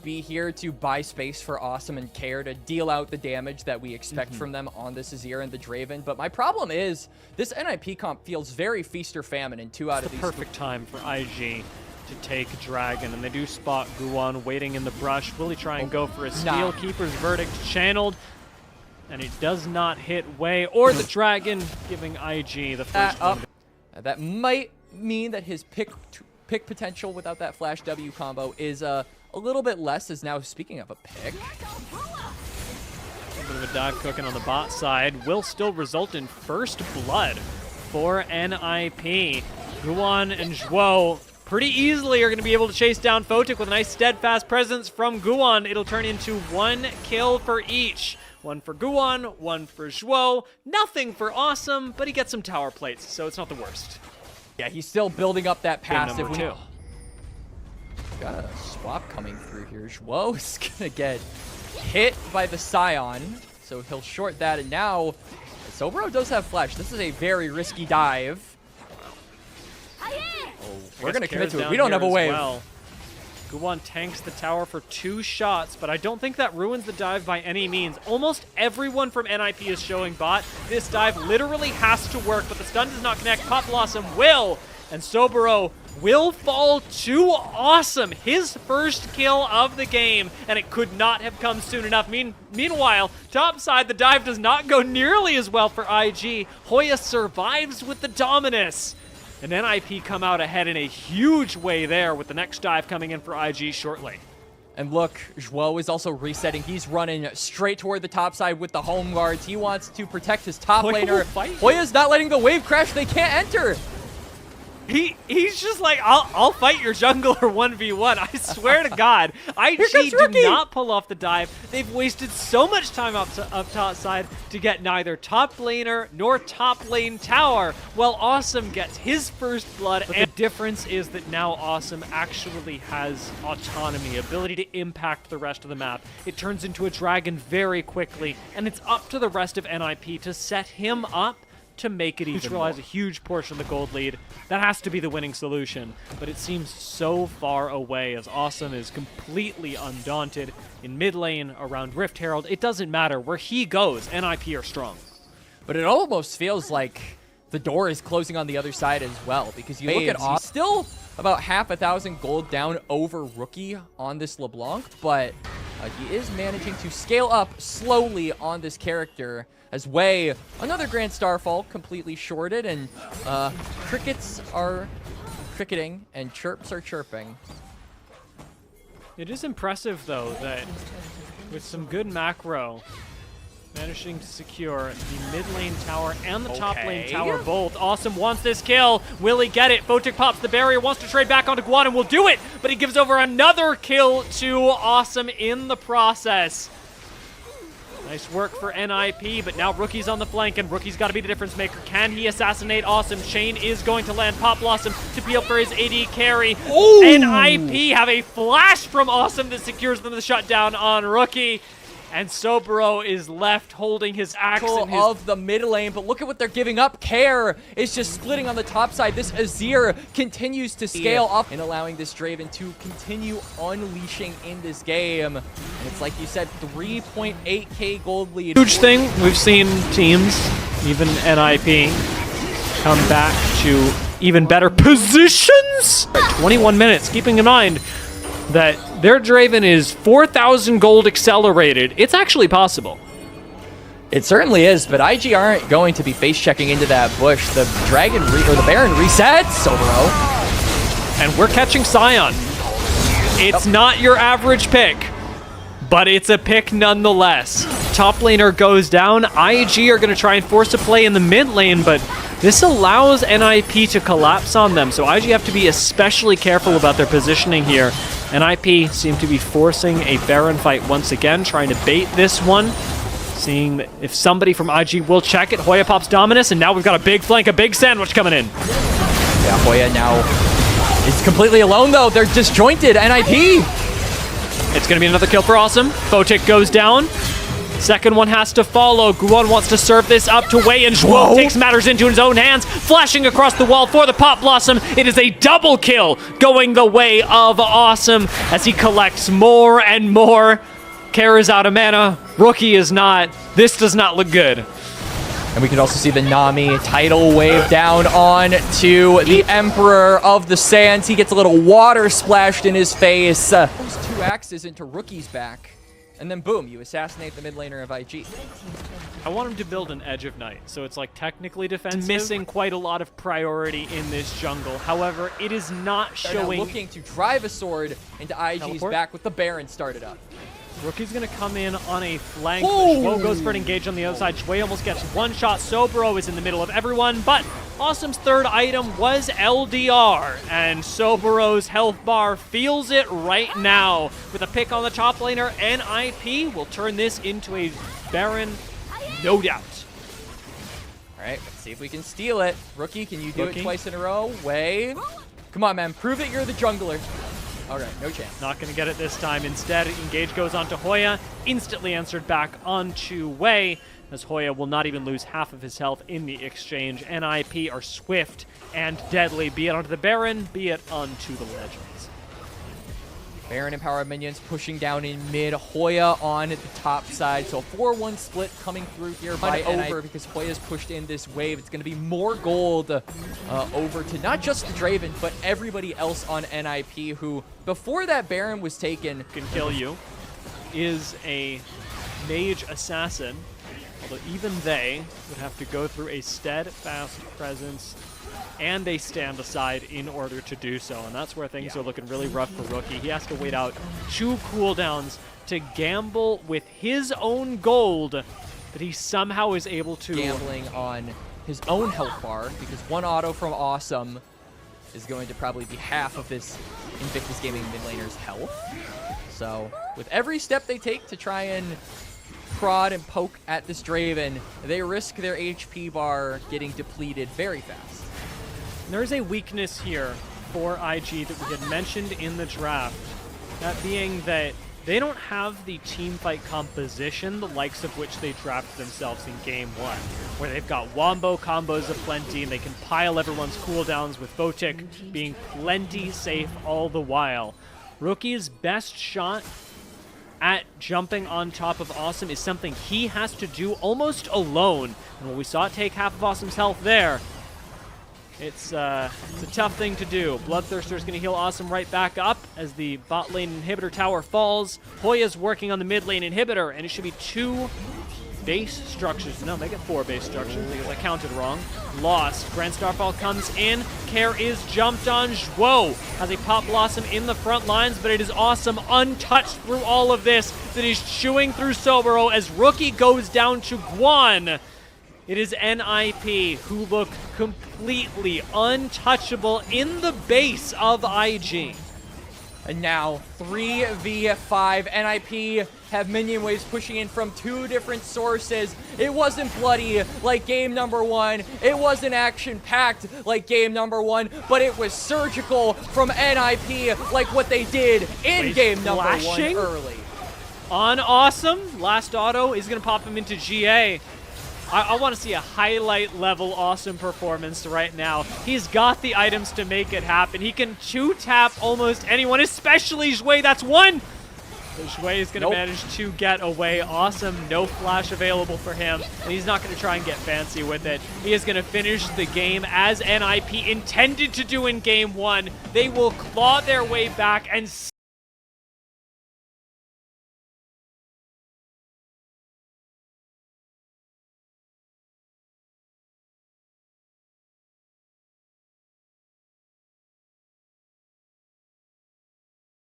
Be here to buy space for Awesome and Care to deal out the damage that we expect from them on this Azir and the Draven. But my problem is this NIP comp feels very feast or famine in 2 out of these. Perfect time for IG to take Dragon, and they do spot Guwan waiting in the brush. Will he try and go for a steal? Keeper's Verdict channeled, and it does not hit Wei or the Dragon, giving IG the first one. That might mean that his pick potential without that Flash W combo is a little bit less, as now speaking of a pick. A bit of a dive cooking on the bot side will still result in first blood for NIP. Guwan and Zhuo pretty easily are going to be able to chase down Photic with a nice steadfast presence from Guwan. It'll turn into 1 kill for each. 1 for Guwan, 1 for Zhuo. Nothing for Awesome, but he gets some tower plates, so it's not the worst. Yeah, he's still building up that passive. Number 2. Got a swap coming through here. Zhuo is going to get hit by the Scion, so he'll short that. And now, Sobro does have Flash. This is a very risky dive. We're going to commit to it. We don't have a wave. Well. Guwan tanks the tower for 2 shots, but I don't think that ruins the dive by any means. Almost everyone from NIP is showing bot. This dive literally has to work, but the stun does not connect. Pop Blossom will, and Sobro will fall to Awesome. His first kill of the game, and it could not have come soon enough. Meanwhile, top side, the dive does not go nearly as well for IG. Hoya survives with the Dominus. And NIP come out ahead in a huge way there with the next dive coming in for IG shortly. And look, Zhuo is also resetting. He's running straight toward the top side with the home guards. He wants to protect his top laner. Hoya's not letting the wave crash. They can't enter. He's just like, I'll fight your jungler 1v1. I swear to God. IG do not pull off the dive. They've wasted so much time up top side to get neither top laner nor top lane tower, while Awesome gets his first blood. But the difference is that now Awesome actually has autonomy, ability to impact the rest of the map. It turns into a dragon very quickly, and it's up to the rest of NIP to set him up to make it neutralize a huge portion of the gold lead. That has to be the winning solution, but it seems so far away as Awesome is completely undaunted in mid lane around Rift Herald. It doesn't matter where he goes, NIP are strong. But it almost feels like the door is closing on the other side as well, because you look at Awesome, still about 500,000 gold down over Rookie on this LeBlanc, but he is managing to scale up slowly on this character as Wei, another Grand Starfall, completely shorted, and crickets are cricketing and chirps are chirping. It is impressive, though, that with some good macro, managing to secure the mid lane tower and the top lane tower both. Awesome wants this kill. Will he get it? Photic pops the barrier, wants to trade back onto Guwan and will do it, but he gives over another kill to Awesome in the process. Nice work for NIP, but now Rookie's on the flank, and Rookie's got to be the difference maker. Can he assassinate Awesome? Chain is going to land. Pop Blossom to peel for his AD carry. Ooh. NIP have a flash from Awesome that secures them the shutdown on Rookie. And Sobro is left holding his axe in his of the mid lane, but look at what they're giving up. Care is just splitting on the top side. This Azir continues to scale up and allowing this Draven to continue unleashing in this game. And it's like you said, 3.8k gold lead. Huge thing. We've seen teams, even NIP, come back to even better positions. 21 minutes, keeping in mind that their Draven is 4,000 gold accelerated. It's actually possible. It certainly is, but IG aren't going to be face-checking into that bush. The Dragon, or the Baron resets, Sobro. And we're catching Scion. It's not your average pick, but it's a pick nonetheless. Top laner goes down. IG are going to try and force a play in the mid lane, but this allows NIP to collapse on them, so IG have to be especially careful about their positioning here. NIP seem to be forcing a Baron fight once again, trying to bait this one, seeing if somebody from IG will check it. Hoya pops Dominus, and now we've got a big flank, a big sandwich coming in. Yeah, Hoya now is completely alone, though. They're disjointed. NIP! It's going to be another kill for Awesome. Photic goes down. Second one has to follow. Guwon wants to serve this up to Wei, and Zhuo takes matters into his own hands, flashing across the wall for the Pop Blossom. It is a double kill going the way of Awesome as he collects more and more. Care is out of mana. Rookie is not. This does not look good. And we can also see the Nami tidal wave down on to the Emperor of the Sands. He gets a little water splashed in his face. Those 2 axes into Rookie's back. And then boom, you assassinate the mid laner of IG. I want him to build an Edge of Night, so it's like technically defensive. It's missing quite a lot of priority in this jungle. However, it is not showing. Now looking to drive a sword into IG's back with the Baron started up. Rookie's going to come in on a flank. Zhuo goes for an engage on the other side. Shui almost gets one shot. Sobro is in the middle of everyone, but Awesome's third item was LDR, and Soboro's health bar feels it right now. With a pick on the top laner, NIP will turn this into a Baron, no doubt. All right, let's see if we can steal it. Rookie, can you do it twice in a row? Wei. Come on, man. Prove that you're the jungler. All right, no chance. Not going to get it this time. Instead, engage goes onto Hoya, instantly answered back onto Wei, as Hoya will not even lose half of his health in the exchange. NIP are swift and deadly, be it onto the Baron, be it onto the Legends. Baron and Power Minions pushing down in mid. Hoya on the top side. So a 4-1 split coming through here by over because Hoya's pushed in this wave. It's going to be more gold over to not just the Draven, but everybody else on NIP who, before that Baron was taken, can kill you, is a mage assassin. Although even they would have to go through a steadfast presence and they stand aside in order to do so. And that's where things are looking really rough for Rookie. He has to wait out 2 cooldowns to gamble with his own gold that he somehow is able to... Gambling on his own health bar because 1 auto from Awesome is going to probably be half of this Invictus Gaming mid laner's health. So with every step they take to try and prod and poke at this Draven, they risk their HP bar getting depleted very fast. There's a weakness here for IG that we had mentioned in the draft, that being that they don't have the teamfight composition, the likes of which they drafted themselves in Game 1, where they've got wombo combos aplenty and they can pile everyone's cooldowns with Votic being plenty safe all the while. Rookie's best shot at jumping on top of Awesome is something he has to do almost alone. And when we saw it take half of Awesome's health there, it's a tough thing to do. Bloodthirster's going to heal Awesome right back up as the bot lane inhibitor tower falls. Hoya's working on the mid lane inhibitor, and it should be 2 base structures. No, make it 4 base structures because I counted wrong. Lost. Grand Starfall comes in. Care is jumped on. Zhuo has a Pop Blossom in the front lines, but it is Awesome untouched through all of this that is chewing through Soboro as Rookie goes down to Guan. It is NIP who look completely untouchable in the base of IG. And now 3v5. NIP have minion waves pushing in from 2 different sources. It wasn't bloody like game number 1. It wasn't action-packed like game number 1, but it was surgical from NIP like what they did in game number 1 early. On Awesome, last auto is going to pop him into GA. I want to see a highlight level Awesome performance right now. He's got the items to make it happen. He can 2-tap almost anyone, especially Shui. That's 1. So Shui is going to manage to get away. Awesome, no flash available for him. And he's not going to try and get fancy with it. He is going to finish the game as NIP intended to do in game 1. They will claw their way back and